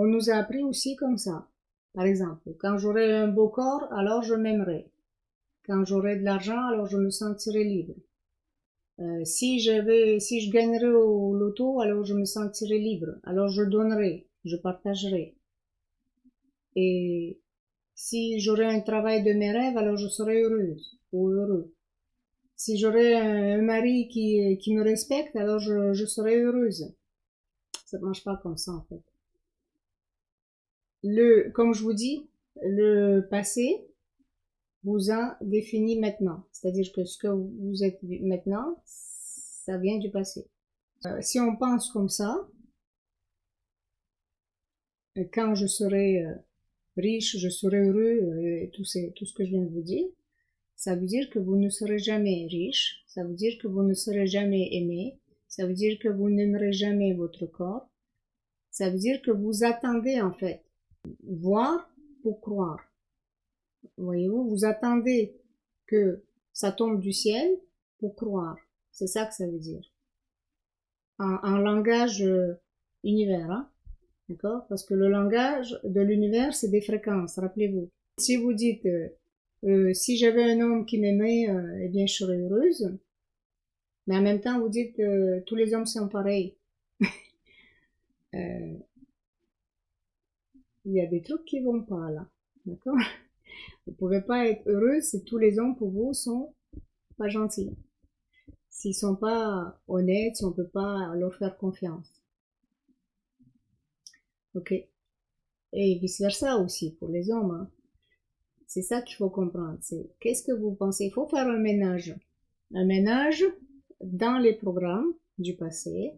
On nous a appris aussi comme ça. Par exemple, quand j'aurai un beau corps, alors je m'aimerai. Quand j'aurai de l'argent, alors je me sentirai libre. Si je gagnerai au loto, alors je me sentirai libre. Alors je donnerai, je partagerai. Et si j'aurai un travail de mes rêves, alors je serai heureuse ou heureux. Si j'aurai un mari qui me respecte, alors je serai heureuse. Ça ne marche pas comme ça, en fait. Comme je vous dis, le passé vous a défini maintenant. C'est-à-dire que ce que vous êtes maintenant, ça vient du passé. Si on pense comme ça, quand je serai riche, je serai heureux, tout ce que je viens de vous dire, ça veut dire que vous ne serez jamais riche, ça veut dire que vous ne serez jamais aimé, ça veut dire que vous n'aimerez jamais votre corps, ça veut dire que vous attendez en fait voir pour croire. Voyez-vous, vous attendez que ça tombe du ciel pour croire. C'est ça que ça veut dire. En langage univers, hein? D'accord? Parce que le langage de l'univers, c'est des fréquences, rappelez-vous. Si vous dites, si j'avais un homme qui m'aimait, eh bien, je serais heureuse. Mais en même temps, vous dites, tous les hommes sont pareils. Il y a des trucs qui vont pas, là. D'accord? Vous pouvez pas être heureux si tous les hommes pour vous sont pas gentils. S'ils sont pas honnêtes, si on peut pas leur faire confiance. Ok? Et vice versa aussi pour les hommes, hein. C'est ça qu'il faut comprendre. C'est qu'est-ce que vous pensez? Il faut faire un ménage. Un ménage dans les programmes du passé